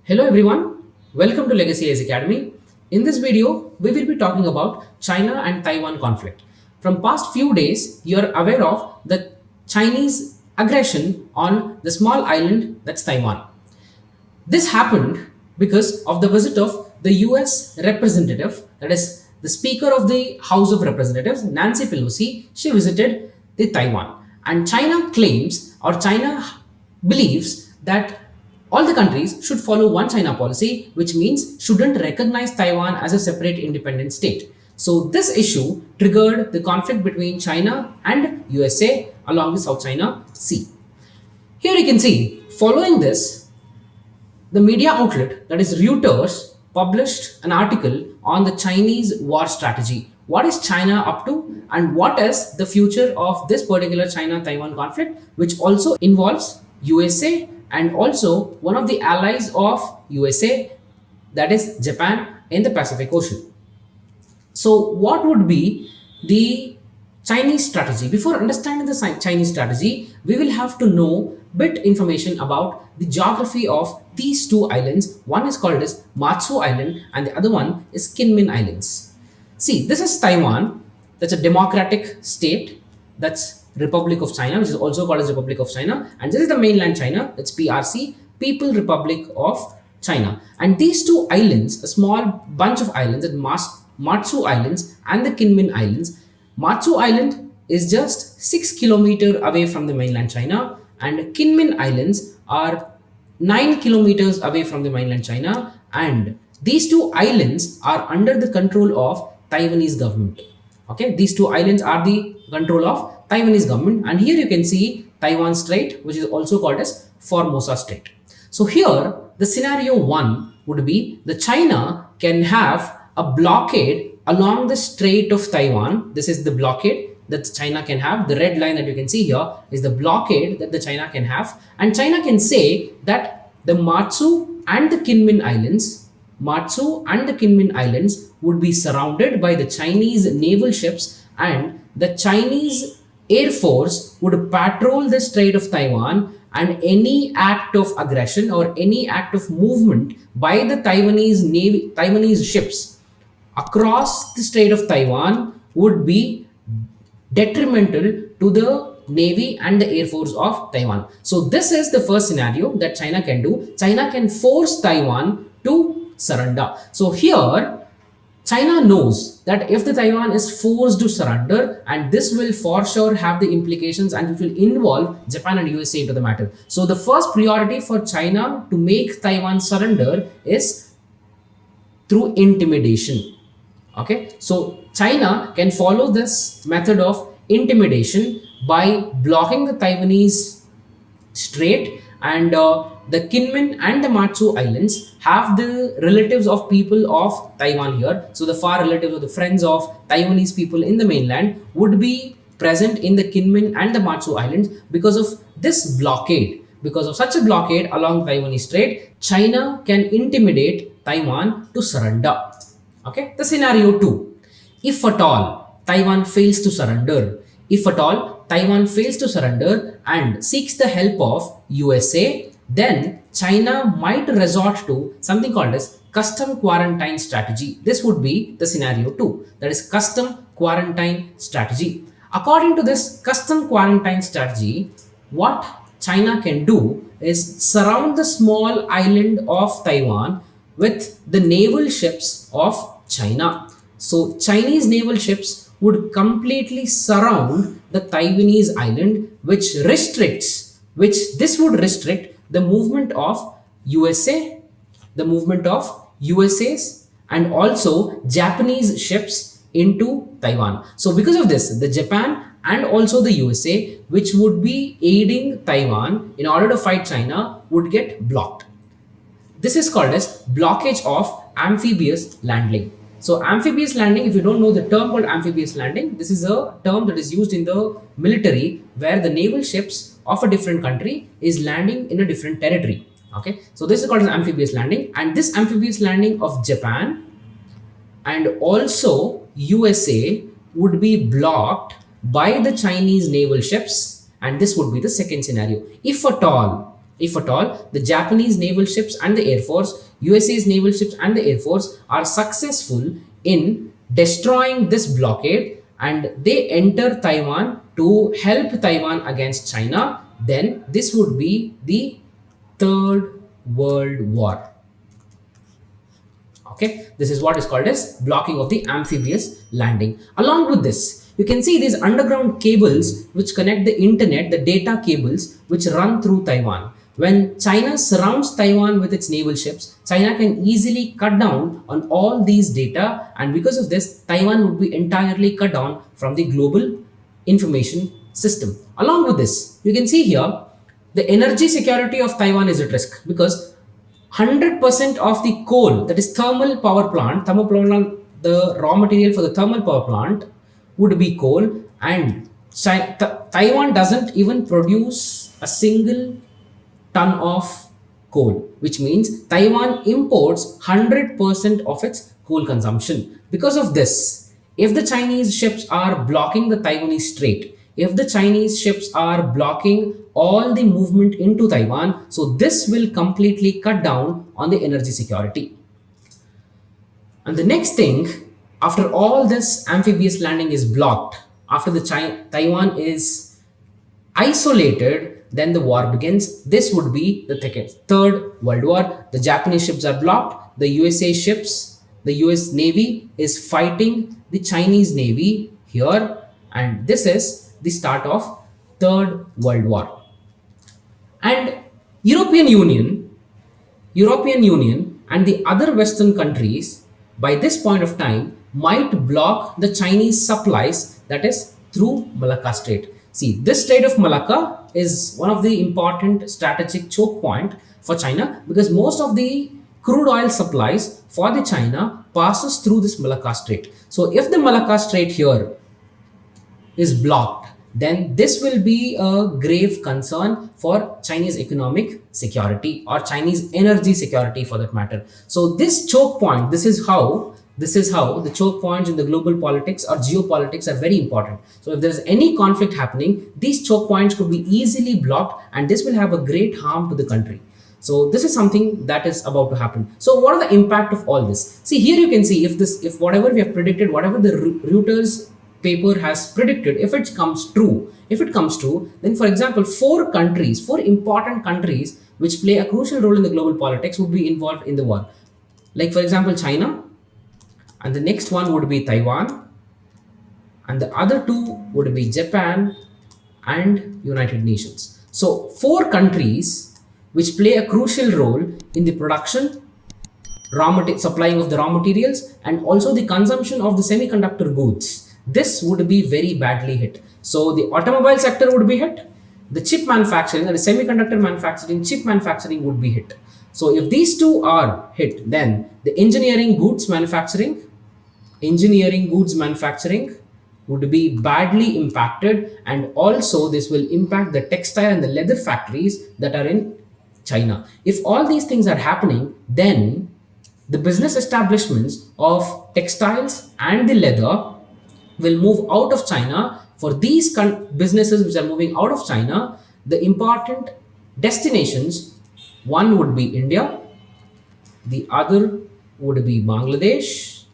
Hello everyone, welcome to Legacy IAS Academy. In this video, we will be talking about China and Taiwan conflict. From past few days, you are aware of the Chinese aggression on the small island that's Taiwan. This happened because of the visit of the US representative, that is the Speaker of the House of Representatives, Nancy Pelosi. She visited the Taiwan. And China claims, or China believes, that all the countries should follow one China policy, which means shouldn't recognize Taiwan as a separate independent state. So this issue triggered the conflict between China and USA along the South China Sea. Here you can see, following this, the media outlet, that is Reuters, published an article on the Chinese war strategy. What is China up to, and what is the future of this particular China-Taiwan conflict, which also involves USA and also one of the allies of USA, that is Japan, in the Pacific Ocean. So what would be the Chinese strategy? Before understanding the Chinese strategy, we will have to know bit information about the geography of these two islands. One is called as Matsu Island and the other one is Kinmen Islands. See, this is Taiwan. That's a democratic state. That's Republic of China, which is also called as Republic of China. And this is the mainland China. It's PRC, People Republic of China. And these two islands, a small bunch of islands, Matsu Islands and the Kinmen Islands. Matsu Island is just 6 kilometers away from the mainland China, and Kinmen Islands are 9 kilometers away from the mainland China, and these two islands are under the control of Taiwanese government. Okay, these two islands are the control of Taiwanese government, and here you can see Taiwan Strait, which is also called as Formosa Strait. So here the scenario 1 would be the China can have a blockade along the Strait of Taiwan. This is the blockade that China can have. The red line that you can see here is the blockade that the China can have, and China can say that the Matsu and the Kinmen Islands would be surrounded by the Chinese naval ships, and the Chinese Air Force would patrol the Strait of Taiwan, and any act of aggression or any act of movement by the Taiwanese ships across the Strait of Taiwan would be detrimental to the Navy and the Air Force of Taiwan. So this is the first scenario that China can do. China can force Taiwan to surrender. So here China knows that if the Taiwan is forced to surrender, and this will for sure have the implications and it will involve Japan and USA into the matter. So the first priority for China to make Taiwan surrender is through intimidation. Okay, so China can follow this method of intimidation by blocking the Taiwanese strait, and the Kinmen and the Matsu Islands have the relatives of people of Taiwan here. So the far relatives or the friends of Taiwanese people in the mainland would be present in the Kinmen and the Matsu Islands. Because of this blockade, because of such a blockade along Taiwanese Strait, China can intimidate Taiwan to surrender. Okay, the scenario 2. If at all Taiwan fails to surrender, and seeks the help of USA, then China might resort to something called as custom quarantine strategy. This would be the scenario 2, that is custom quarantine strategy. According to this custom quarantine strategy, what China can do is surround the small island of Taiwan with the naval ships of China. So Chinese naval ships would completely surround the Taiwanese island, which would restrict the movement of USA's and also Japanese ships into Taiwan. So because of this, the Japan and also the USA, which would be aiding Taiwan in order to fight China, would get blocked. This is called as blockage of amphibious landing. So amphibious landing, if you don't know the term called amphibious landing, this is a term that is used in the military where the naval ships of a different country is landing in a different territory. Okay, so this is called as amphibious landing, and this amphibious landing of Japan and also USA would be blocked by the Chinese naval ships, and this would be the second scenario. If at all if at all, the Japanese naval ships and the Air Force, USA's naval ships and the Air Force are successful in destroying this blockade and they enter Taiwan to help Taiwan against China, then this would be the Third World War. Okay, this is what is called as blocking of the amphibious landing. Along with this, you can see these underground cables which connect the internet, the data cables which run through Taiwan. When China surrounds Taiwan with its naval ships, China can easily cut down on all these data, and because of this, Taiwan would be entirely cut down from the global information system. Along with this, you can see here the energy security of Taiwan is at risk because 100% of the coal, that is thermal power plant, the raw material for the thermal power plant would be coal, and Taiwan doesn't even produce a single ton of coal, which means Taiwan imports 100% of its coal consumption. Because of this, if the Chinese ships are blocking the Taiwanese Strait, if the Chinese ships are blocking all the movement into Taiwan, so this will completely cut down on the energy security. And the next thing, after all this amphibious landing is blocked, after the Taiwan is isolated, then the war begins. This would be the Third World War. The Japanese ships are blocked. The USA ships, the US Navy is fighting the Chinese Navy here, and this is the start of Third World War. And European Union and the other Western countries by this point of time might block the Chinese supplies, that is through Malacca Strait. See, this Strait of Malacca is one of the important strategic choke point for China because most of the crude oil supplies for the China passes through this Malacca Strait. So if the Malacca Strait here is blocked, then this will be a grave concern for Chinese economic security or Chinese energy security for that matter. So this choke point, this is how the choke points in the global politics or geopolitics are very important. So if there's any conflict happening, these choke points could be easily blocked and this will have a great harm to the country. So this is something that is about to happen. So what are the impact of all this? See, here you can see if whatever we have predicted, whatever the Reuters paper has predicted, if it comes true, then for example, four important countries which play a crucial role in the global politics would be involved in the war. Like for example, China, and the next one would be Taiwan, and the other two would be Japan and United Nations. So four countries which play a crucial role in the production, supplying of the raw materials, and also the consumption of the semiconductor goods. This would be very badly hit. So the automobile sector would be hit, the chip manufacturing and the semiconductor manufacturing, chip manufacturing would be hit. So if these two are hit, then the engineering goods manufacturing would be badly impacted, and also this will impact the textile and the leather factories that are in China. If all these things are happening, then the business establishments of textiles and the leather will move out of China. For these businesses which are moving out of China, the important destinations, one would be India, the other would be Bangladesh,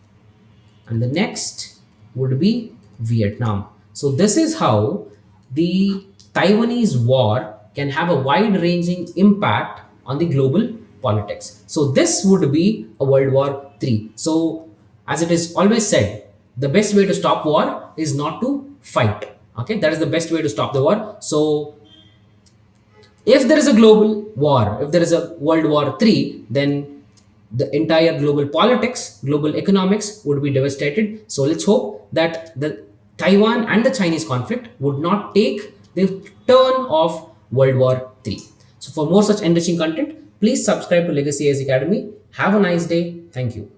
and the next would be Vietnam. So this is how the Taiwanese war can have a wide-ranging impact on the global politics. So this would be a World War III. So as it is always said, the best way to stop war is not to fight. Okay, that is the best way to stop the war. So if there is a global war, if there is a World War III, then the entire global politics, global economics would be devastated. So let's hope that the Taiwan and the Chinese conflict would not take the turn of World War III. So for more such enriching content, please subscribe to Legacy IAS Academy. Have a nice day. Thank you.